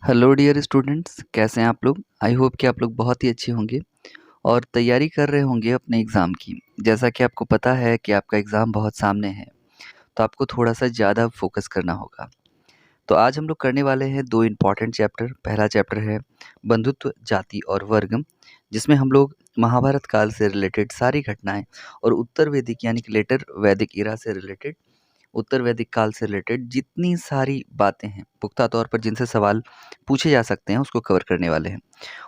Hello dear students, कैसे हैं आप लोग। आई होप कि आप लोग बहुत ही अच्छे होंगे और तैयारी कर रहे होंगे अपने एग्ज़ाम की। जैसा कि आपको पता है कि आपका एग्ज़ाम बहुत सामने है, तो आपको थोड़ा सा ज़्यादा फोकस करना होगा। तो आज हम लोग करने वाले हैं दो इम्पॉर्टेंट चैप्टर। पहला चैप्टर है बंधुत्व, जाति और वर्ग, जिसमें हम लोग महाभारत काल से रिलेटेड सारी घटनाएं और उत्तर वैदिक यानी कि लेटर वैदिक इरा से रिलेटेड, उत्तर वैदिक काल से रिलेटेड जितनी सारी बातें हैं पुख्ता तौर पर जिनसे सवाल पूछे जा सकते हैं उसको कवर करने वाले हैं।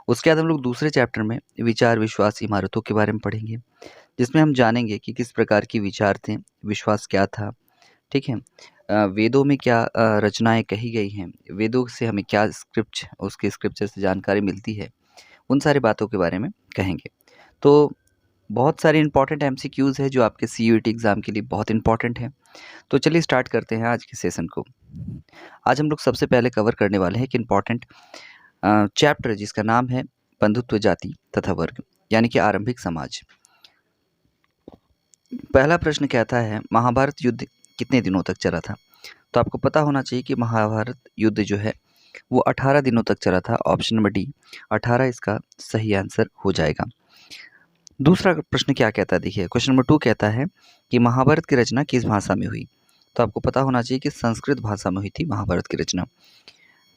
उसके बाद हम लोग दूसरे चैप्टर में विचार, विश्वास, इमारतों के बारे में पढ़ेंगे, जिसमें हम जानेंगे कि किस प्रकार की विचार थे, विश्वास क्या था। ठीक है। वेदों में क्या रचनाएं कही गई हैं, वेदों से हमें क्या स्क्रिप्ट उसके स्क्रिप्चर से जानकारी मिलती है, उन सारी बातों के बारे में कहेंगे। तो बहुत सारे इंपॉर्टेंट एमसीक्यूज़ है जो आपके सीयूईटी एग्ज़ाम के लिए बहुत इंपॉर्टेंट है। तो चलिए स्टार्ट करते हैं आज के सेशन को। आज हम लोग सबसे पहले कवर करने वाले हैं एक इम्पॉर्टेंट चैप्टर जिसका नाम है बंधुत्व, जाति तथा वर्ग, यानी कि आरंभिक समाज। पहला प्रश्न कहता है महाभारत युद्ध कितने दिनों तक चला था। तो आपको पता होना चाहिए कि महाभारत युद्ध जो है वो 18 दिनों तक चला था। ऑप्शन नंबर डी 18 इसका सही आंसर हो जाएगा। दूसरा प्रश्न क्या कहता है, देखिए क्वेश्चन नंबर 2 कहता है कि महाभारत की रचना किस भाषा में हुई। तो आपको पता होना चाहिए कि संस्कृत भाषा में हुई थी महाभारत की रचना।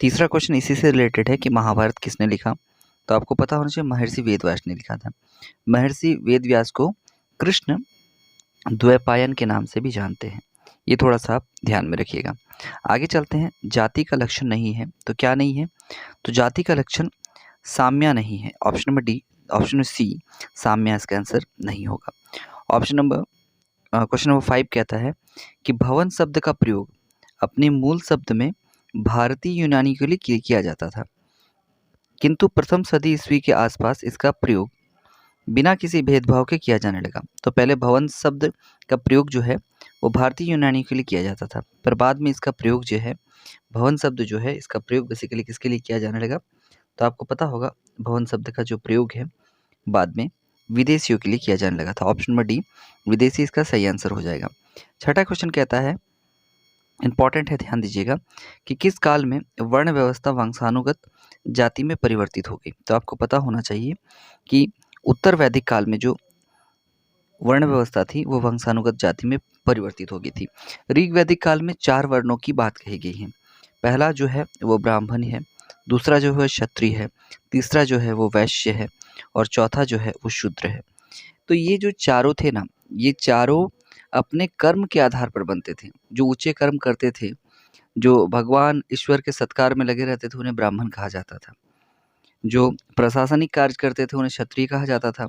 तीसरा क्वेश्चन इसी से रिलेटेड है कि महाभारत किसने लिखा। तो आपको पता होना चाहिए महर्षि वेदव्यास ने लिखा था। महर्षि वेदव्यास को कृष्ण द्वैपायन के नाम से भी जानते हैं। ये थोड़ा सा आप ध्यान में रखिएगा। आगे चलते हैं। जाति का लक्षण नहीं है तो क्या नहीं है। तो जाति का लक्षण साम्या नहीं है। Option number D, option C साम्या इसका आंसर नहीं होगा। ऑप्शन नंबर क्वेश्चन नंबर 5 कहता है कि भवन शब्द का प्रयोग अपने मूल शब्द में भारतीय यूनानी के लिए किया जाता था, किंतु प्रथम सदी ईस्वी के आसपास इसका प्रयोग बिना किसी भेदभाव के किया जाने लगा। तो पहले भवन शब्द का प्रयोग जो है वो भारतीय यूनानी के लिए किया जाता था, पर बाद में इसका प्रयोग जो है, भवन शब्द जो है इसका प्रयोग बेसिकली किसके लिए किया जाने लगा। तो आपको पता होगा भवन शब्द का जो प्रयोग है बाद में विदेशियों के लिए किया जाने लगा था। ऑप्शन नंबर डी विदेशी इसका सही आंसर हो जाएगा। छठा क्वेश्चन कहता है, इंपॉर्टेंट है, ध्यान दीजिएगा, कि किस काल में वर्ण व्यवस्था वंशानुगत जाति में परिवर्तित हो गई। तो आपको पता होना चाहिए कि उत्तर वैदिक काल में जो वर्ण व्यवस्था थी वो वंशानुगत जाति में परिवर्तित हो गई थी। ऋग वैदिक काल में 4 वर्णों की बात कही गई है। पहला जो है वो ब्राह्मण है, दूसरा जो है क्षत्रिय है, तीसरा जो है वो वैश्य है और चौथा जो है वो शूद्र है। तो ये जो चारों थे ना, ये चारों अपने कर्म के आधार पर बनते थे। जो ऊंचे कर्म करते थे, जो भगवान ईश्वर के सत्कार में लगे रहते थे, उन्हें ब्राह्मण कहा जाता था। जो प्रशासनिक कार्य करते थे उन्हें क्षत्रिय कहा जाता था।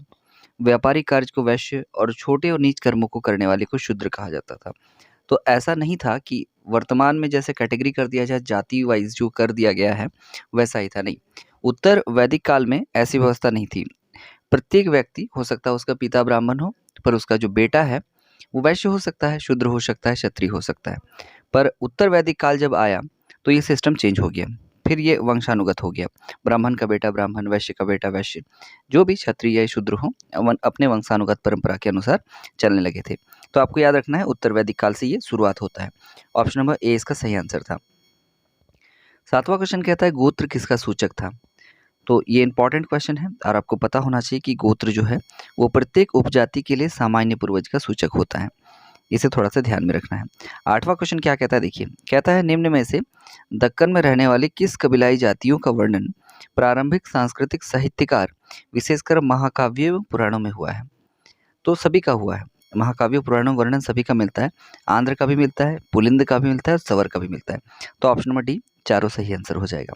व्यापारिक कार्य को वैश्य और छोटे और नीच कर्मों को करने वाले को शूद्र कहा जाता था। तो ऐसा नहीं था कि वर्तमान में जैसे कैटेगरी कर दिया जाए, जाति वाइज जो कर दिया गया है वैसा ही था, नहीं। उत्तर वैदिक काल में ऐसी व्यवस्था नहीं थी। प्रत्येक व्यक्ति हो सकता है उसका पिता ब्राह्मण हो, पर उसका जो बेटा है वो वैश्य हो सकता है, शूद्र हो सकता है, क्षत्रिय हो सकता है। पर उत्तर वैदिक काल जब आया तो ये सिस्टम चेंज हो गया। फिर ये वंशानुगत हो गया। ब्राह्मण का बेटा ब्राह्मण, वैश्य का बेटा वैश्य, जो भी क्षत्रिय या शूद्र हो अपने वंशानुगत परंपरा के अनुसार चलने लगे थे। तो आपको याद रखना है उत्तर वैदिक काल से ये शुरुआत होता है। ऑप्शन नंबर ए इसका सही आंसर था। 7वां क्वेश्चन कहता है गोत्र किसका सूचक था। तो ये इंपॉर्टेंट क्वेश्चन है और आपको पता होना चाहिए कि गोत्र जो है वो प्रत्येक उपजाति के लिए सामान्य पूर्वज का सूचक होता है। इसे थोड़ा सा ध्यान में रखना है। 8वां क्वेश्चन क्या कहता है, देखिए कहता है निम्न में से दक्कन में रहने वाली किस कबीलाई जातियों का वर्णन प्रारंभिक सांस्कृतिक साहित्यकार विशेषकर महाकाव्य एवं पुराणों में हुआ है। तो सभी का हुआ है। महाकाव्य पुराणों वर्णन सभी का मिलता है। आंध्र का भी मिलता है, पुलिंद का भी मिलता है और सवर का भी मिलता है। तो ऑप्शन नंबर डी चारों सही आंसर हो जाएगा।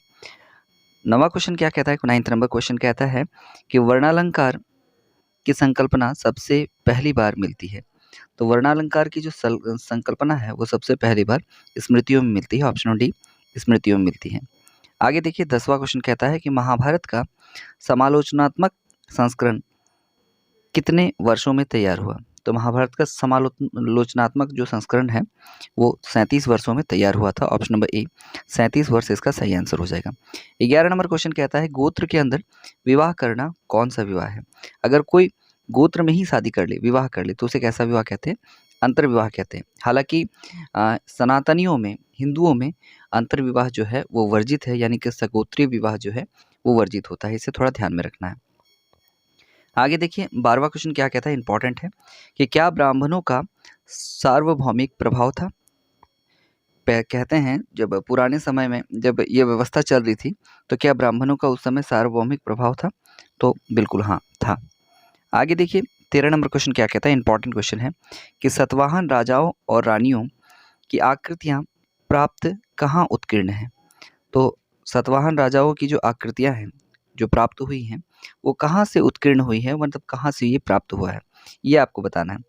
9वां क्वेश्चन क्या कहता है, 9th नंबर क्वेश्चन कहता है कि वर्णालंकार की संकल्पना सबसे पहली बार मिलती है। तो वर्णालंकार की जो संकल्पना है वो सबसे पहली बार स्मृतियों में मिलती है। ऑप्शन डी स्मृतियों में मिलती है। आगे देखिए 10वां क्वेश्चन कहता है कि महाभारत का समालोचनात्मक संस्करण कितने वर्षों में तैयार हुआ। तो महाभारत का समालोचनात्मक जो संस्करण है वो 37 वर्षों में तैयार हुआ था। ऑप्शन नंबर ए 37 वर्ष इसका सही आंसर हो जाएगा। 11 नंबर क्वेश्चन कहता है गोत्र के अंदर विवाह करना कौन सा विवाह है। अगर कोई गोत्र में ही शादी कर ले, विवाह कर ले, तो उसे कैसा विवाह कहते हैं, अंतर विवाह कहते हैं। हालांकि सनातनियों में, हिंदुओं में अंतर्विवाह जो है वो वर्जित है, यानी कि सगोत्रीय विवाह जो है वो वर्जित होता है। इसे थोड़ा ध्यान में रखना है। आगे देखिए 12वां क्वेश्चन क्या कहता है, इंपॉर्टेंट है कि क्या ब्राह्मणों का सार्वभौमिक प्रभाव था। कहते हैं जब पुराने समय में जब ये व्यवस्था चल रही थी तो क्या ब्राह्मणों का उस समय सार्वभौमिक प्रभाव था, तो बिल्कुल हाँ था। आगे देखिए 13 नंबर क्वेश्चन क्या कहता है, इंपॉर्टेंट क्वेश्चन है कि सतवाहन राजाओं और रानियों की आकृतियाँ प्राप्त कहाँ उत्कीर्ण हैं। तो सतवाहन राजाओं की जो आकृतियाँ हैं जो प्राप्त हुई हैं वो कहाँ से उत्कीर्ण हुई है, मतलब कहाँ से ये प्राप्त हुआ है, ये आपको बताना है।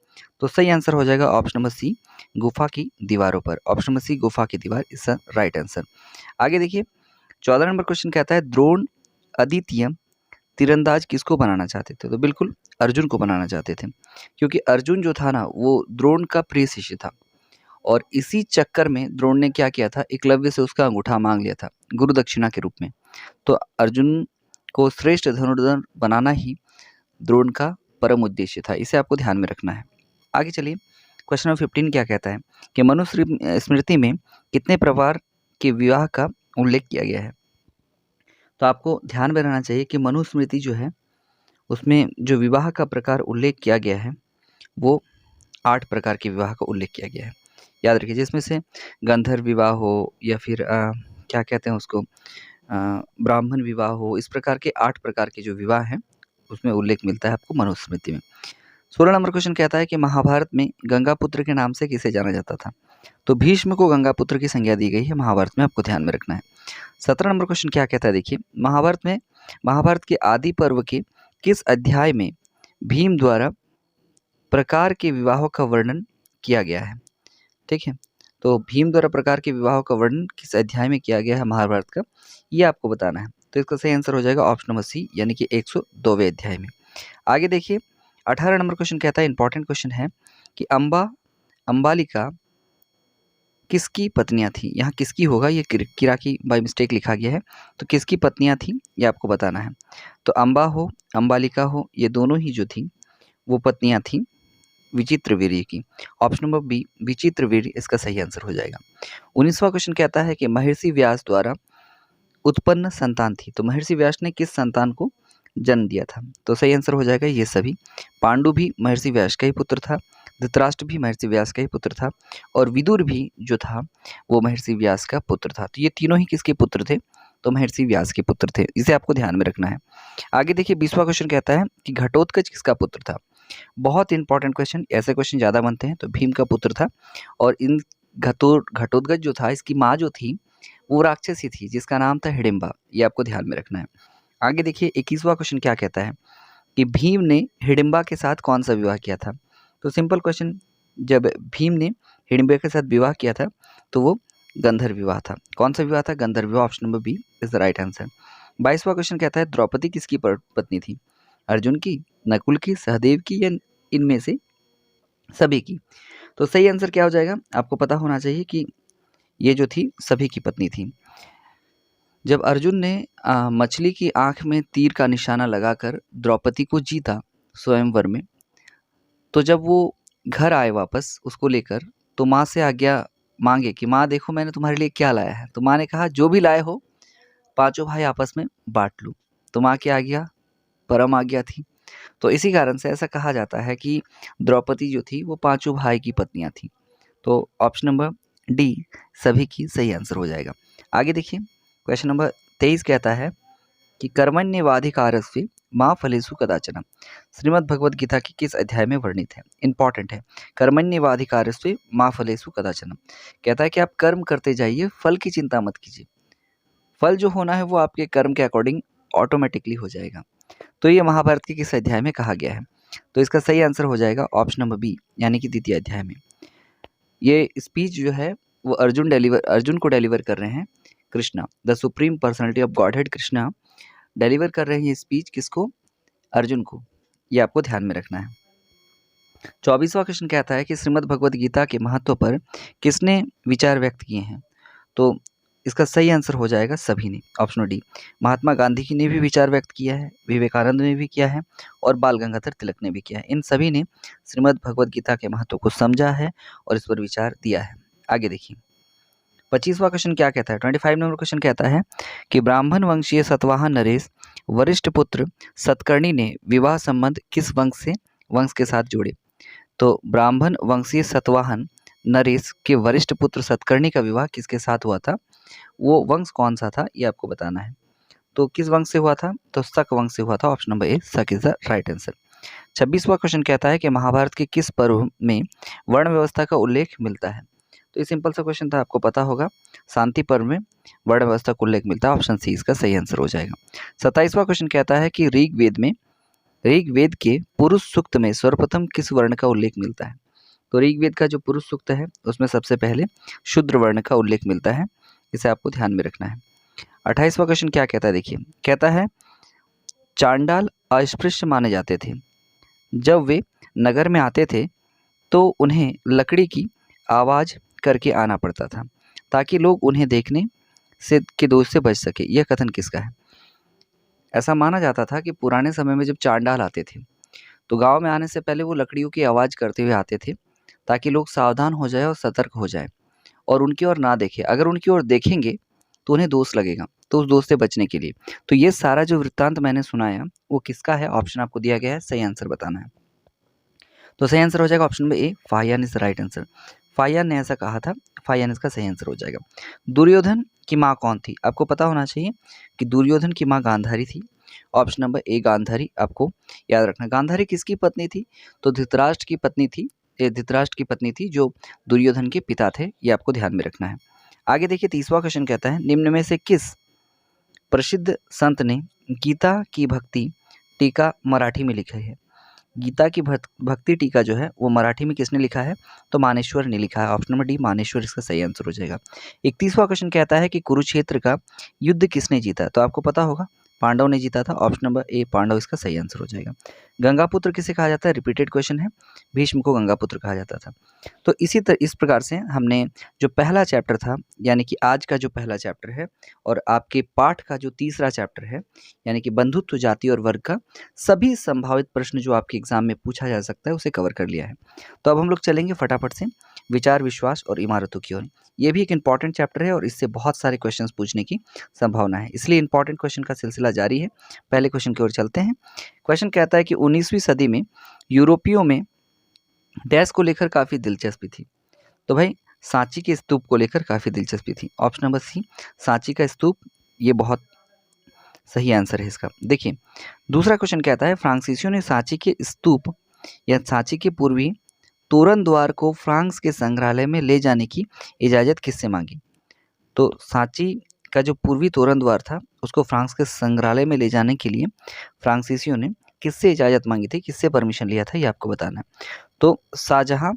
तो सही आंसर हो जाएगा ऑप्शन नंबर सी, गुफा की दीवारों पर। ऑप्शन नंबर सी, गुफा की दीवार इज द राइट आंसर। आगे देखिए 14 नंबर क्वेश्चन कहता है द्रोण अद्वितीय तीरंदाज किसको बनाना चाहते थे। तो बिल्कुल अर्जुन को बनाना चाहते थे, क्योंकि अर्जुन जो था ना वो द्रोण का प्रिय शिष्य था, और इसी चक्कर में द्रोण ने क्या किया था, एकलव्य से उसका अंगूठा मांग लिया था गुरु दक्षिणा के रूप में। तो अर्जुन को श्रेष्ठ धनुर्धर बनाना ही द्रोण का परम उद्देश्य था, इसे आपको ध्यान में रखना है। आगे चलिए क्वेश्चन नंबर 15 क्या कहता है कि मनुस्मृति में कितने प्रकार के विवाह का उल्लेख किया गया है। तो आपको ध्यान में रहना चाहिए कि मनुस्मृति जो है उसमें जो विवाह का प्रकार उल्लेख किया गया है वो 8 प्रकार के विवाह का उल्लेख किया गया है। याद रखिए, जिसमें से गंधर्व विवाह हो या फिर क्या कहते हैं उसको ब्राह्मण विवाह हो, इस प्रकार के 8 प्रकार के जो विवाह हैं उसमें उल्लेख मिलता है आपको मनुस्मृति में। 16 नंबर क्वेश्चन कहता है कि महाभारत में गंगापुत्र के नाम से किसे जाना जाता था। तो भीष्म को गंगापुत्र की संज्ञा दी गई है महाभारत में, आपको ध्यान में रखना है। 17 नंबर क्वेश्चन क्या कहता है, देखिए महाभारत के आदि पर्व के किस अध्याय में भीम द्वारा प्रकार के विवाहों का वर्णन किया गया है। ठीक है, तो भीम द्वारा प्रकार के विवाहों का वर्णन किस अध्याय में किया गया है महाभारत का, ये आपको बताना है। तो इसका सही आंसर हो जाएगा ऑप्शन नंबर सी, यानी कि 102वें अध्याय में। आगे देखिए 18 नंबर क्वेश्चन कहता है, इंपॉर्टेंट क्वेश्चन है कि अंबालिका किसकी पत्नियां थी। यहाँ किसकी होगा, ये किरा की बाय मिस्टेक लिखा गया है, तो किसकी पत्नियां थी ये आपको बताना है। तो अंबा हो अंबालिका हो, ये दोनों ही जो थी वो पत्नियां थी विचित्रवीर्य की। ऑप्शन नंबर बी विचित्रवीर्य इसका सही आंसर हो जाएगा। 19वां क्वेश्चन कहता है कि महर्षि व्यास द्वारा उत्पन्न संतान थी। तो महर्षि व्यास ने किस संतान को जन्म दिया था। तो सही आंसर हो जाएगा ये सभी। पांडु भी महर्षि व्यास का ही पुत्र था, धृतराष्ट्र भी महर्षि व्यास का ही पुत्र था, और विदुर भी जो था वो महर्षि व्यास का पुत्र था। तो ये तीनों ही किसके पुत्र थे, तो महर्षि व्यास के पुत्र थे, इसे आपको ध्यान में रखना है। आगे देखिए 20वां क्वेश्चन कहता है कि घटोत्कच किसका पुत्र था। बहुत इंपॉर्टेंट क्वेश्चन, ऐसे क्वेश्चन ज़्यादा बनते हैं। तो भीम का पुत्र था, और इन घटोत्कच जो था इसकी माँ जो थी वो राक्षसी थी जिसका नाम था हिडिंबा, ये आपको ध्यान में रखना है। आगे देखिए 21वां क्वेश्चन क्या कहता है कि भीम ने हिडिंबा के साथ कौन सा विवाह किया था। तो सिंपल क्वेश्चन, जब भीम ने हिडिंबा के साथ विवाह किया था तो वो गंधर्व विवाह था। कौन सा विवाह था, गंधर्व विवाह। Option number B is the right answer. 22वां क्वेश्चन कहता है द्रौपदी किसकी पत्नी थी। अर्जुन की, नकुल की, सहदेव की, या इनमें से सभी की। तो सही आंसर क्या हो जाएगा, आपको पता होना चाहिए कि ये जो थी सभी की पत्नी थी। जब अर्जुन ने मछली की आंख में तीर का निशाना लगाकर द्रौपदी को जीता स्वयंवर में, तो जब वो घर आए वापस उसको लेकर, तो माँ से आज्ञा मांगे कि माँ देखो मैंने तुम्हारे लिए क्या लाया है। तो माँ ने कहा जो भी लाए हो पांचों भाई आपस में बांट लो। तो माँ की आज्ञा परम आज्ञा थी। तो इसी कारण से ऐसा कहा जाता है कि द्रौपदी जो थी वो पांचों भाई की पत्नियां थी। तो ऑप्शन नंबर डी सभी की सही आंसर हो जाएगा। आगे देखिए क्वेश्चन नंबर 23 कहता है कि कर्मण्येवाधिकारस्ते माँ फलेषु कदाचन श्रीमद् भगवद गीता की किस अध्याय में वर्णित है। इंपॉर्टेंट है, कर्मण्येवाधिकारस्ते माँ फलेषु कदाचन कहता है कि आप कर्म करते जाइए, फल की चिंता मत कीजिए। फल जो होना है वो आपके कर्म के अकॉर्डिंग ऑटोमेटिकली हो जाएगा। तो ये महाभारत के किस अध्याय में कहा गया है। तो इसका सही आंसर हो जाएगा ऑप्शन नंबर बी, यानी कि द्वितीय अध्याय में। ये स्पीच जो है वो अर्जुन को डिलीवर कर रहे हैं Krishna, the supreme personality of godhead Krishna deliver कर रहे हैं ये स्पीच किसको, अर्जुन को। ये आपको ध्यान में रखना है। 24वां क्वेश्चन कहता है कि श्रीमद् भगवद गीता के महत्व पर किसने विचार व्यक्त किए हैं। तो इसका सही आंसर हो जाएगा सभी ने, ऑप्शन डी। महात्मा गांधी जी ने भी विचार व्यक्त किया है, विवेकानंद ने भी किया है, और बाल गंगाधर तिलक ने भी किया है। इन सभी ने श्रीमद् भगवद गीता के महत्व को समझा है और इस पर विचार दिया है। आगे देखिए 25वां क्वेश्चन क्या कहता है, 25 नंबर क्वेश्चन कहता है कि ब्राह्मण वंशीय सतवाहन नरेश वरिष्ठ पुत्र सतकर्णी ने विवाह संबंध किस वंश के साथ जोड़े। तो ब्राह्मण वंशीय सतवाहन नरेश के वरिष्ठ पुत्र सतकर्णी का विवाह किसके साथ हुआ था, वो वंश कौन सा था, ये आपको बताना है। तो किस वंश से हुआ था, तो शक वंश से हुआ था। Option number A Shaka is the right answer. 26वां क्वेश्चन कहता है कि महाभारत के किस पर्व में वर्ण व्यवस्था का उल्लेख मिलता है। तो ये सिंपल सा क्वेश्चन था, आपको पता होगा, शांति पर्व में वर्ण व्यवस्था का उल्लेख मिलता है। ऑप्शन सी इसका सही आंसर हो जाएगा। 27वां क्वेश्चन कहता है कि ऋग्वेद के पुरुष सूक्त में सर्वप्रथम किस वर्ण का उल्लेख मिलता है। तो ऋग्वेद का जो पुरुष सूक्त है उसमें सबसे पहले शूद्र वर्ण का उल्लेख मिलता है, इसे आपको ध्यान में रखना है। 28वां क्वेश्चन क्या कहता है, देखिए, कहता है चांडाल अस्पृश्य माने जाते थे। जब वे नगर में आते थे तो उन्हें लकड़ी की आवाज़ करके आना पड़ता था ताकि लोग उन्हें देखने से के दोष से बच सके। यह कथन किसका है। ऐसा माना जाता था कि पुराने समय में जब चांडाल आते थे तो गांव में आने से पहले वो लकड़ियों की आवाज़ करते हुए आते थे ताकि लोग सावधान हो जाए और सतर्क हो जाए और उनकी ओर ना देखें। अगर उनकी ओर देखेंगे तो उन्हें दोष लगेगा, तो उस दोष से बचने के लिए। तो ये सारा जो वृत्तांत मैंने सुनाया वो किसका है, ऑप्शन आपको दिया गया है, सही आंसर बताना है। तो सही आंसर हो जाएगा option number A, Fahien is the right answer. Fahien ने ऐसा कहा था, फाहियान इसका सही आंसर हो जाएगा। दुर्योधन की माँ कौन थी, आपको पता होना चाहिए कि दुर्योधन की माँ गांधारी थी। ऑप्शन नंबर ए गांधारी, आपको याद रखना। गांधारी किसकी पत्नी थी, तो धृतराष्ट्र की पत्नी थी। ये धृतराष्ट्र की पत्नी थी जो दुर्योधन के पिता थे, ये आपको ध्यान में रखना है। आगे देखिए 30वां क्वेश्चन कहता है निम्न में से किस प्रसिद्ध संत ने गीता की भक्ति टीका मराठी में लिखी है। गीता की भक्ति टीका जो है वो मराठी में किसने लिखा है, तो मानेश्वर ने लिखा है। ऑप्शन नंबर डी मानेश्वर इसका सही आंसर हो जाएगा। 31वां क्वेश्चन कहता है कि कुरुक्षेत्र का युद्ध किसने जीता, तो आपको पता होगा पांडव ने जीता था। ऑप्शन नंबर ए पांडव इसका सही आंसर हो जाएगा। गंगापुत्र किसे कहा जाता है, रिपीटेड क्वेश्चन है, भीष्म को गंगापुत्र कहा जाता था। तो इस प्रकार से हमने जो पहला चैप्टर था, यानी कि आज का जो पहला चैप्टर है और आपके पाठ का जो तीसरा चैप्टर है, यानी कि बंधुत्व जाति और वर्ग का सभी संभावित प्रश्न जो आपके एग्जाम में पूछा जा सकता है उसे कवर कर लिया है। तो अब हम लोग चलेंगे फटाफट से विचार, विश्वास और इमारतों की ओर। ये भी एक इंपॉर्टेंट चैप्टर है और इससे बहुत सारे क्वेश्चंस पूछने की संभावना है, इसलिए इंपॉर्टेंट क्वेश्चन का सिलसिला जारी है। पहले क्वेश्चन की ओर चलते हैं। क्वेश्चन कहता है कि 19वीं सदी में यूरोपियों में डैश को लेकर काफ़ी दिलचस्पी थी। तो भाई सांची के स्तूप को लेकर काफ़ी दिलचस्पी थी। ऑप्शन नंबर सी सांची का स्तूप, ये बहुत सही आंसर है इसका। देखिए दूसरा क्वेश्चन कहता है फ्रांसीसियों ने सांची के स्तूप या सांची के पूर्वी तोरण द्वार को फ्रांस के संग्रहालय में ले जाने की इजाज़त किससे मांगी। तो सांची का जो पूर्वी तोरण द्वार था उसको फ्रांस के संग्रहालय में ले जाने के लिए फ्रांसीसियों ने किससे इजाज़त मांगी थी, किससे परमिशन लिया था, ये आपको बताना है। तो शाहजहां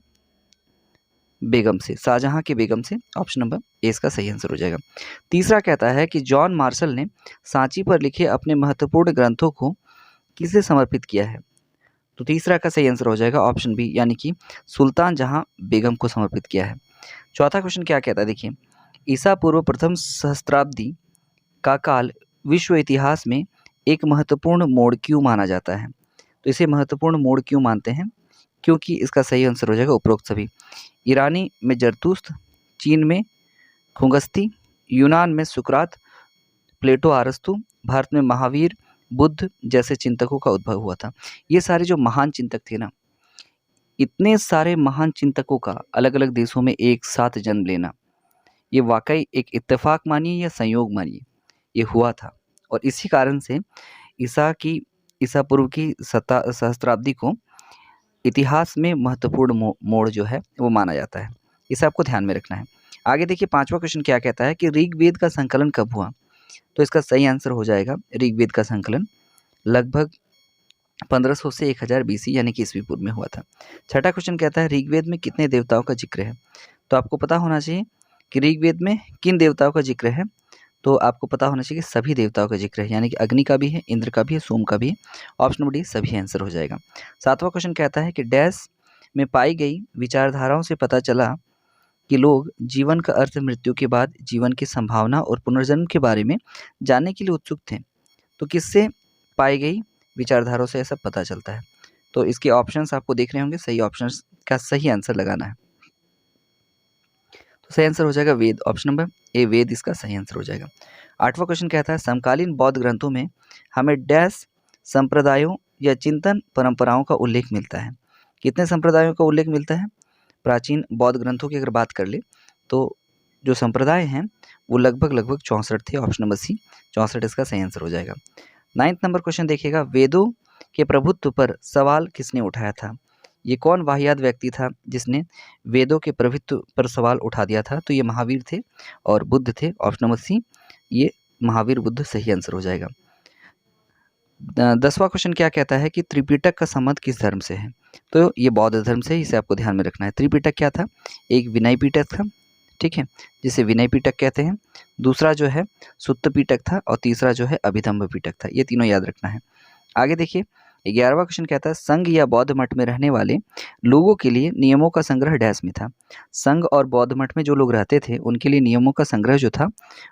की बेगम से। ऑप्शन नंबर ए इसका सही आंसर हो जाएगा। तीसरा कहता है कि जॉन मार्शल ने सांची पर लिखे अपने महत्वपूर्ण ग्रंथों को किसे समर्पित किया है। तो तीसरा का सही आंसर हो जाएगा ऑप्शन बी, यानी कि सुल्तान जहां बेगम को समर्पित किया है। चौथा क्वेश्चन क्या कहता है, देखिए ईसा पूर्व प्रथम सहस्त्राब्दी का काल विश्व इतिहास में एक महत्वपूर्ण मोड़ क्यों माना जाता है। तो इसे महत्वपूर्ण मोड़ क्यों मानते हैं, क्योंकि इसका सही आंसर हो जाएगा उपरोक्त सभी। ईरानी में जरतुस्त, चीन में खुंगस्ती, यूनान में सुकरात, प्लेटो अरस्तु, भारत में महावीर, बुद्ध जैसे चिंतकों का उद्भव हुआ था। ये सारे जो महान चिंतक थे ना, इतने सारे महान चिंतकों का अलग अलग देशों में एक साथ जन्म लेना, ये वाकई एक इत्तेफाक मानिए या संयोग मानिए, ये हुआ था। और इसी कारण से ईसा पूर्व की सहस्त्राब्दी को इतिहास में महत्वपूर्ण मोड़ जो है वो माना जाता है। इसे आपको ध्यान में रखना है। आगे देखिए पांचवा क्वेश्चन क्या कहता है कि ऋग्वेद का संकलन कब हुआ। तो इसका सही आंसर हो जाएगा ऋग्वेद का संकलन लगभग 1500 से 1000 BC यानी कि ईस्वी पूर्व में हुआ था। छठा क्वेश्चन कहता है ऋग्वेद में कितने देवताओं का जिक्र है। तो आपको पता होना चाहिए कि ऋग्वेद में किन देवताओं का जिक्र है। तो आपको पता होना चाहिए कि सभी देवताओं का जिक्र है, यानी कि अग्नि का भी है, इंद्र का भी है, सोम का भी है। ऑप्शन नंबर डी सभी आंसर हो जाएगा। सातवां क्वेश्चन कहता है कि डैश में पाई गई विचारधाराओं से पता चला कि लोग जीवन का अर्थ मृत्यु के बाद जीवन की संभावना और पुनर्जन्म के बारे में जानने के लिए उत्सुक थे। तो किससे पाई गई विचारधाराओं से ऐसा पता चलता है। तो इसके ऑप्शंस आपको देख रहे होंगे, सही ऑप्शंस का सही आंसर लगाना है। तो सही आंसर हो जाएगा वेद। ऑप्शन नंबर ए वेद इसका सही आंसर हो जाएगा। 8वां क्वेश्चन कहता है समकालीन बौद्ध ग्रंथों में हमें डैश संप्रदायों या चिंतन परंपराओं का उल्लेख मिलता है। कितने संप्रदायों का उल्लेख मिलता है? प्राचीन बौद्ध ग्रंथों की अगर बात कर ले तो जो संप्रदाय हैं वो लगभग 64 थे। ऑप्शन नंबर सी 64 इसका सही आंसर हो जाएगा। 9th नंबर क्वेश्चन देखिएगा, वेदों के प्रभुत्व पर सवाल किसने उठाया था? ये कौन वाहियात व्यक्ति था जिसने वेदों के प्रभुत्व पर सवाल उठा दिया था? तो ये महावीर थे और बुद्ध थे। ऑप्शन नंबर सी ये महावीर बुद्ध सही आंसर हो जाएगा। 10वां क्वेश्चन क्या कहता है कि त्रिपिटक का संबंध किस धर्म से है? तो ये बौद्ध धर्म से, इसे आपको ध्यान में रखना है। त्रिपिटक क्या था? एक विनय पिटक था, ठीक है, जिसे विनय पिटक कहते हैं। दूसरा जो है सुत्त पिटक था और तीसरा जो है अभिधम्म पिटक था। ये तीनों याद रखना है। आगे देखिए 11वां क्वेश्चन कहता है संघ या बौद्ध मठ में रहने वाले लोगों के लिए नियमों का संग्रह डैश में था। संघ और बौद्ध मठ में जो लोग रहते थे उनके लिए नियमों का संग्रह जो था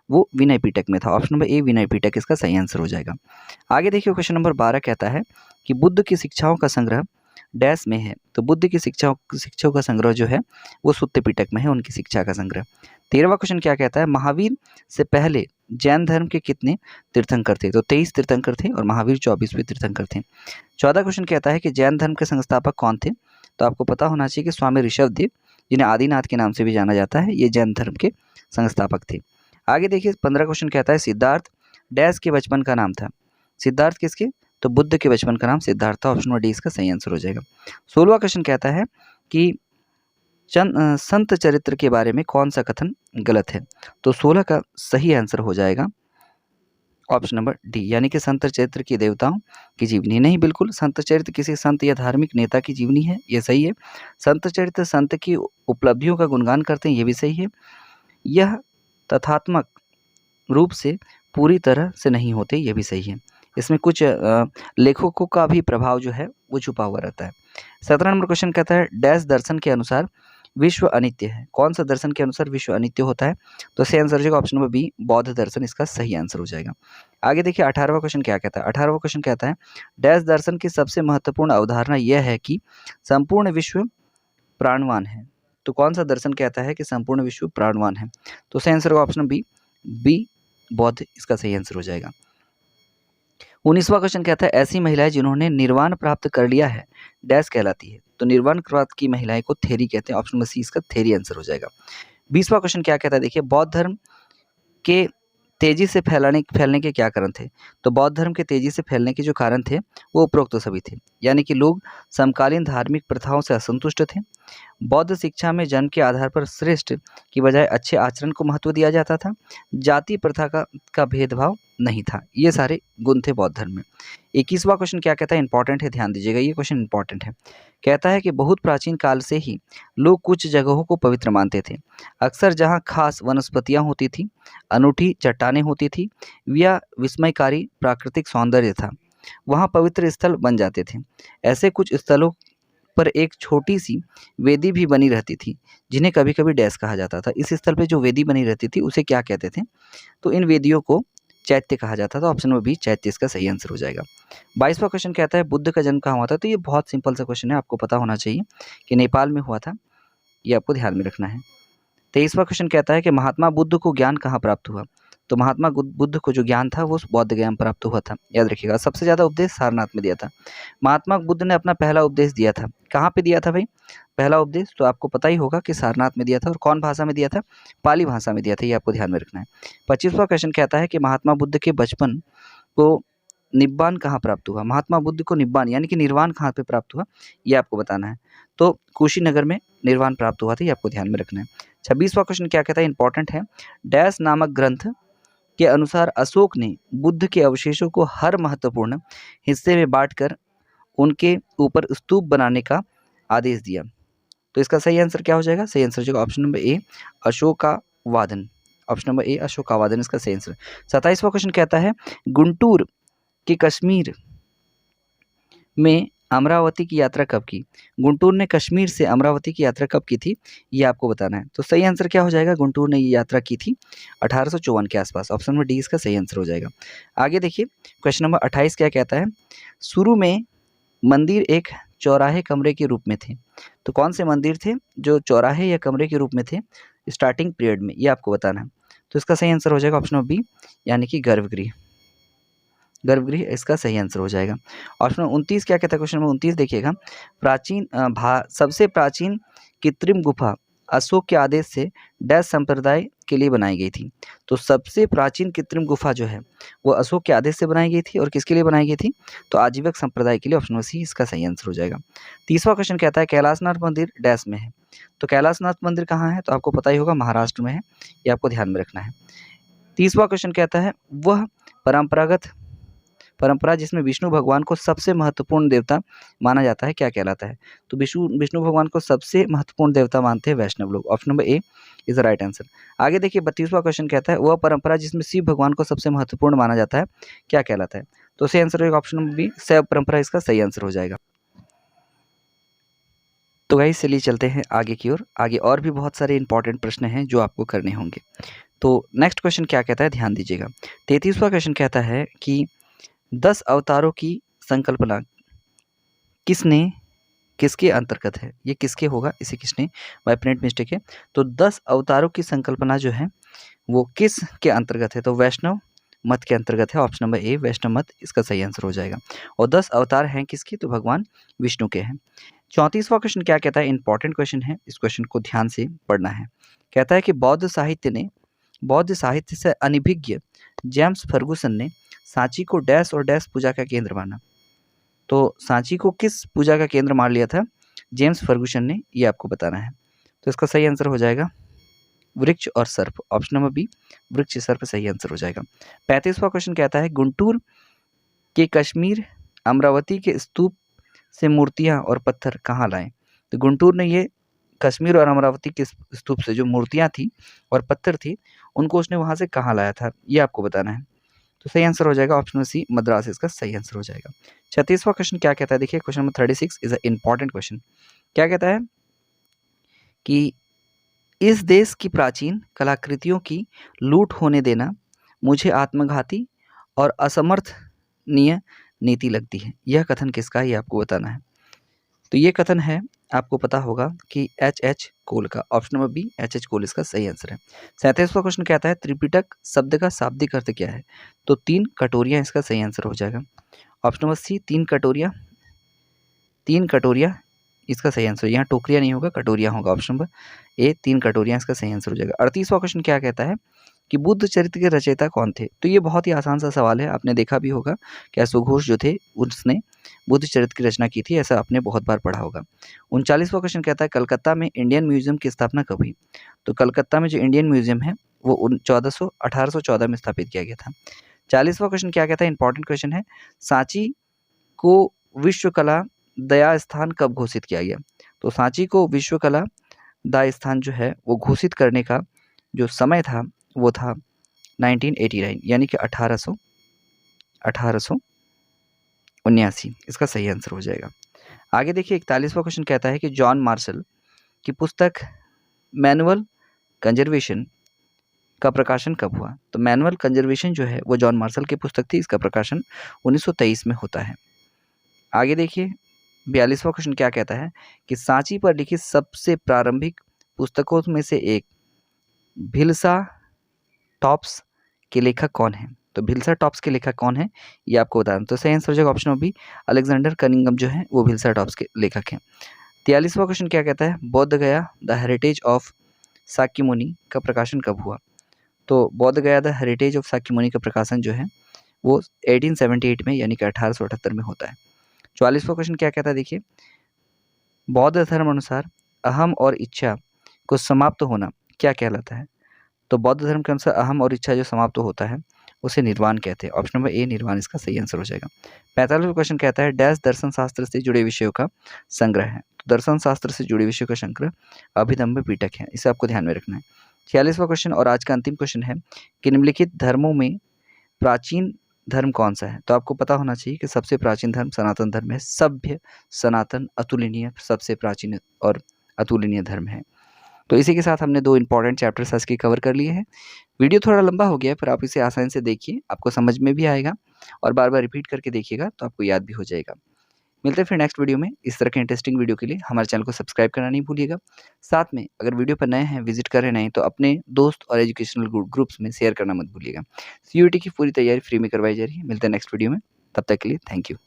वो विनय पिटक में था। ऑप्शन नंबर ए विनय पिटक इसका सही आंसर हो जाएगा। आगे देखिए क्वेश्चन नंबर 12 कहता है कि बुद्ध की शिक्षाओं का संग्रह डैश में है। तो बुद्ध की शिक्षाओं का संग्रह जो है वो सुत्त पिटक में है, उनकी शिक्षा का संग्रह। 13वां क्वेश्चन क्या कहता है महावीर से पहले जैन धर्म के कितने तीर्थंकर थे? तो 23 तीर्थंकर थे और महावीर 24वें तीर्थंकर थे। 14 क्वेश्चन कहता है कि जैन धर्म के संस्थापक कौन थे? तो आपको पता होना चाहिए कि स्वामी ऋषभदेव, जिन्हें आदिनाथ के नाम से भी जाना जाता है, ये जैन धर्म के संस्थापक थे। आगे देखिए 15 क्वेश्चन कहता है सिद्धार्थ डैश के बचपन का नाम था। सिद्धार्थ किसके? तो बुद्ध के बचपन का नाम सिद्धार्थ था। ऑप्शन नंबर डी इसका सही आंसर हो जाएगा। 16वां क्वेश्चन कहता है कि संत चरित्र के बारे में कौन सा कथन गलत है? तो 16 का सही आंसर हो जाएगा ऑप्शन नंबर डी, यानी कि संत चरित्र की देवताओं की जीवनी नहीं, बिल्कुल संत चरित्र किसी संत या धार्मिक नेता की जीवनी है, ये सही है। संत चरित्र संत की उपलब्धियों का गुणगान करते हैं, ये भी सही है। यह तथात्मक रूप से पूरी तरह से नहीं होते, ये भी सही है। इसमें कुछ लेखकों का भी प्रभाव जो है वो छुपा हुआ रहता है। 17 नंबर क्वेश्चन कहता है डैश दर्शन के अनुसार विश्व अनित्य है। कौन सा दर्शन के अनुसार विश्व अनित्य होता है? तो सही आंसर हो जाएगा ऑप्शन नंबर बी बौद्ध दर्शन इसका सही आंसर हो जाएगा। आगे देखिए 18वां क्वेश्चन क्या कहता है? 18वां क्वेश्चन कहता है डैश दर्शन की सबसे महत्वपूर्ण अवधारणा यह है कि संपूर्ण विश्व प्राणवान है। तो कौन सा दर्शन कहता है कि संपूर्ण विश्व प्राणवान है? तो सही आंसर होगा ऑप्शन बी बौद्ध इसका सही आंसर हो जाएगा। 19वां क्वेश्चन कहता है ऐसी महिलाएं जिन्होंने निर्वाण प्राप्त कर लिया है डैश कहलाती है। तो निर्वाण प्राप्त की महिलाएं को थेरी कहते हैं। ऑप्शन नंबर सी इसका थेरी आंसर हो जाएगा। 20वां क्वेश्चन क्या कहता है? देखिए बौद्ध धर्म के तेजी से फैलने के क्या कारण थे? तो बौद्ध धर्म के तेजी से फैलने के जो कारण थे वो उपरोक्त तो सभी थे, यानी कि लोग समकालीन धार्मिक प्रथाओं से असंतुष्ट थे। बौद्ध शिक्षा में जन्म के आधार पर श्रेष्ठ की बजाय अच्छे आचरण को महत्व दिया जाता था। जाति प्रथा का भेदभाव नहीं था। ये सारे गुण थे बौद्ध धर्म में। 21वां क्वेश्चन क्या कहता है? इंपॉर्टेंट है, ध्यान दीजिएगा, ये क्वेश्चन इंपॉर्टेंट है। कहता है कि बहुत प्राचीन काल से ही लोग कुछ जगहों को पवित्र मानते थे। अक्सर जहाँ खास वनस्पतियाँ होती थी, अनूठी चट्टानें होती थी या विस्मयकारी प्राकृतिक सौंदर्य था, वहाँ पवित्र स्थल बन जाते थे। ऐसे कुछ स्थलों पर एक छोटी सी वेदी भी बनी रहती थी, जिन्हें कभी कभी डैश कहा जाता था। इस स्थल पे जो वेदी बनी रहती थी उसे क्या कहते थे? तो इन वेदियों को चैत्य कहा जाता था। ऑप्शन नंबर बी चैत्य इसका सही आंसर हो जाएगा। 22वां क्वेश्चन कहता है बुद्ध का जन्म कहाँ हुआ था? तो ये बहुत सिंपल सा क्वेश्चन है, आपको पता होना चाहिए कि नेपाल में हुआ था, ये आपको ध्यान में रखना है। 23वां क्वेश्चन कहता है कि महात्मा बुद्ध को ज्ञान कहाँ प्राप्त हुआ? तो महात्मा बुद्ध को जो ज्ञान था वो बौद्ध ज्ञान प्राप्त हुआ था, याद रखिएगा। सबसे ज़्यादा उपदेश सारनाथ में दिया था। महात्मा बुद्ध ने अपना पहला उपदेश दिया था, कहाँ पे दिया था भाई पहला उपदेश? तो आपको पता ही होगा कि सारनाथ में दिया था। और कौन भाषा में दिया था? पाली भाषा में दिया था, ये आपको ध्यान में रखना है। 25वां क्वेश्चन कहता है कि महात्मा बुद्ध के बचपन को निब्बान कहाँ प्राप्त हुआ? महात्मा बुद्ध को निब्बान यानी कि निर्वाण कहाँ पे प्राप्त हुआ, ये आपको बताना है। तो कुशीनगर में निर्वाण प्राप्त हुआ था, ये आपको ध्यान में रखना है। 26वां क्वेश्चन क्या कहता है? इंपॉर्टेंट है। डैश नामक ग्रंथ के अनुसार अशोक ने बुद्ध के अवशेषों को हर महत्वपूर्ण हिस्से में बांटकर उनके ऊपर स्तूप बनाने का आदेश दिया। तो इसका सही आंसर क्या हो जाएगा? सही आंसर हो जाएगा option number A Ashokavadana. Option number A Ashokavadana इसका सही आंसर। 27वां क्वेश्चन कहता है गुंटूर के कश्मीर में अमरावती की यात्रा कब की? गुंटूर ने कश्मीर से अमरावती की यात्रा कब की थी, ये आपको बताना है। तो सही आंसर क्या हो जाएगा? गुंटूर ने ये यात्रा की थी 1854 के आसपास। ऑप्शन नंबर डी इसका सही आंसर हो जाएगा। आगे देखिए क्वेश्चन नंबर 28 क्या कहता है? शुरू में मंदिर एक चौराहे कमरे के रूप में थे। तो कौन से मंदिर थे जो चौराहे या कमरे के रूप में थे स्टार्टिंग पीरियड में, ये आपको बताना है। तो इसका सही आंसर हो जाएगा ऑप्शन नंबर बी, यानी कि गर्भगृह। गर्भगृह इसका सही आंसर हो जाएगा। ऑप्शन नंबर 29 क्या कहता है, क्वेश्चन नंबर 29 देखिएगा। सबसे प्राचीन कृत्रिम गुफा अशोक के आदेश से डैश संप्रदाय के लिए बनाई गई थी। तो सबसे प्राचीन कृत्रिम गुफा जो है वो अशोक के आदेश से बनाई गई थी, और किसके लिए बनाई गई थी, तो आजीवक संप्रदाय के लिए। ऑप्शन नंबर सी इसका सही आंसर हो जाएगा। 30वां क्वेश्चन कहता है कैलाशनाथ मंदिर डैश में है। तो कैलाशनाथ मंदिर कहाँ है, तो आपको पता ही होगा महाराष्ट्र में है, ये आपको ध्यान में रखना है। 30वां क्वेश्चन कहता है वह परंपरा जिसमें विष्णु भगवान को सबसे महत्वपूर्ण देवता माना जाता है क्या कहलाता है। तो विष्णु भगवान को सबसे महत्वपूर्ण देवता मानते हैं वैष्णव लोग। Option number A is the right answer. आगे देखिए 32वां क्वेश्चन कहता है वह परंपरा जिसमें शिव भगवान को सबसे महत्वपूर्ण माना जाता है क्या कहलाता है। तो सही आंसर होगा ऑप्शन नंबर बी, शैव परंपरा इसका सही आंसर हो जाएगा। तो गाइस चलिए चलते हैं आगे की ओर। आगे और भी बहुत सारे इंपॉर्टेंट प्रश्न हैं जो आपको करने होंगे। तो नेक्स्ट क्वेश्चन क्या कहता है, ध्यान दीजिएगा। 33वां क्वेश्चन कहता है कि 10 अवतारों की संकल्पना किसके अंतर्गत है। ये किसके होगा, इसे किसने, बाय प्रिंट मिस्टेक है। तो 10 अवतारों की संकल्पना जो है वो किस के अंतर्गत है, तो वैष्णव मत के अंतर्गत है। ऑप्शन नंबर ए वैष्णव मत इसका सही आंसर हो जाएगा। और 10 अवतार हैं किसके, तो भगवान विष्णु के हैं। 34वां क्वेश्चन क्या कहता है, इंपॉर्टेंट क्वेश्चन है, इस क्वेश्चन को ध्यान से पढ़ना है। कहता है कि बौद्ध साहित्य से अनभिज्ञ जेम्स फर्गुसन ने सांची को डैश और डैश पूजा का केंद्र माना। तो सांची को किस पूजा का केंद्र मान लिया था जेम्स फर्गुसन ने, ये आपको बताना है। तो इसका सही आंसर हो जाएगा वृक्ष और सर्प। ऑप्शन नंबर बी वृक्ष सर्प सही आंसर हो जाएगा। 35वां क्वेश्चन कहता है गुंटूर के कश्मीर अमरावती के स्तूप से मूर्तियां और पत्थर कहाँ लाए। तो गुंटूर ने ये कश्मीर और अमरावती के स्तूप से जो मूर्तियां थी और पत्थर थी उनको उसने वहां से कहाँ लाया था, ये आपको बताना है। तो सही आंसर हो जाएगा ऑप्शन सी मद्रास इसका सही आंसर हो जाएगा। 36वां क्वेश्चन क्या कहता है, देखिए question number 36 is a important question. क्या कहता है कि इस देश की प्राचीन कलाकृतियों की लूट होने देना मुझे आत्मघाती और असमर्थनीय नीति लगती है। यह कथन किसका है, ये आपको बताना है। तो ये कथन है, आपको पता होगा कि एच कोल का। ऑप्शन नंबर बी एच कोल इसका सही आंसर है। 37वां क्वेश्चन कहता है त्रिपिटक शब्द का शाब्दिक अर्थ क्या है। तो 3 कटोरियाँ इसका सही आंसर हो जाएगा। ऑप्शन नंबर सी 3 कटोरियाँ इसका सही आंसर। यहाँ टोकरियाँ नहीं होगा, कटोरियाँ होगा। ऑप्शन नंबर ए 3 कटोरियाँ इसका सही आंसर हो जाएगा। 38वां क्वेश्चन क्या कहता है कि बुद्ध चरित्र के रचयिता कौन थे। तो ये बहुत ही आसान सा सवाल है, आपने देखा भी होगा कि सुघोष जो थे उसने बुद्ध चरित्र की रचना की थी, ऐसा आपने बहुत बार पढ़ा होगा। 39वां क्वेश्चन कहता है कलकत्ता में इंडियन म्यूजियम की स्थापना कब हुई। तो कलकत्ता में जो इंडियन म्यूजियम है वो 1814 में स्थापित किया गया था। 40वां क्वेश्चन क्या कहता है, इंपॉर्टेंट क्वेश्चन है, सांची को विश्व कला दया स्थान कब घोषित किया गया। तो सांची को विश्व कला दया स्थान जो है वो घोषित करने का जो समय था वो था 1989, यानी कि 1879 इसका सही आंसर हो जाएगा। आगे देखिए 41वां क्वेश्चन कहता है कि जॉन मार्शल की पुस्तक मैनुअल कंजर्वेशन का प्रकाशन कब हुआ। तो मैनुअल कंजर्वेशन जो है वो जॉन मार्शल की पुस्तक थी, इसका प्रकाशन 1923 में होता है। आगे देखिए 42वां क्वेश्चन क्या कहता है कि सांची पर लिखित सबसे प्रारंभिक पुस्तकों में से एक भिलसा टॉप्स के लेखक कौन है। तो भिलसा टॉप्स के लेखक कौन है, ये आपको बताना। तो सही आंसर हो जाएगा ऑप्शन बी अलेक्जेंडर कनिंगम जो है वो भिलसा टॉप्स के लेखक हैं। 43वां क्वेश्चन क्या कहता है बोध गया द हेरिटेज ऑफ शाक्यमुनि का प्रकाशन कब हुआ। तो बोध गया द हेरिटेज ऑफ शाक्यमुनि का प्रकाशन जो है वो 1878 में, यानी कि 1878 में होता है। 44वां क्वेश्चन क्या कहता है, देखिए बौद्ध धर्म अनुसार अहम और इच्छा को समाप्त होना क्या कहलाता है। तो बौद्ध धर्म के अनुसार अहम और इच्छा जो समाप्त होता है उसे निर्वाण कहते हैं। ऑप्शन नंबर ए निर्वाण इसका सही आंसर हो जाएगा। 45वां क्वेश्चन कहता है डैश दर्शन शास्त्र से जुड़े विषयों का संग्रह है। तो दर्शन शास्त्र से जुड़े विषयों का संग्रह अभिधम्म पिटक है, इसे आपको ध्यान में रखना है। 46वां क्वेश्चन और आज का अंतिम क्वेश्चन है कि निम्नलिखित धर्मों में प्राचीन धर्म कौन सा है। तो आपको पता होना चाहिए कि सबसे प्राचीन धर्म सनातन धर्म है। सभ्य सनातन अतुलनीय सबसे प्राचीन और अतुलनीय धर्म है। तो इसी के साथ हमने 2 इंपॉर्टेंट चैप्टर्स आज के कवर कर लिए हैं। वीडियो थोड़ा लंबा हो गया है, पर आप इसे आसानी से देखिए, आपको समझ में भी आएगा और बार बार रिपीट करके देखिएगा तो आपको याद भी हो जाएगा। मिलते हैं फिर नेक्स्ट वीडियो में। इस तरह के इंटरेस्टिंग वीडियो के लिए हमारे चैनल को सब्सक्राइब करना नहीं भूलिएगा। साथ में अगर वीडियो पर नए हैं, विजिट कर रहे हैं तो अपने दोस्त और एजुकेशनल ग्रुप्स में शेयर करना मत भूलिएगा। सीयूईटी की पूरी तैयारी फ्री में करवाई जा रही है। मिलते हैं नेक्स्ट वीडियो में, तब तक के लिए थैंक यू।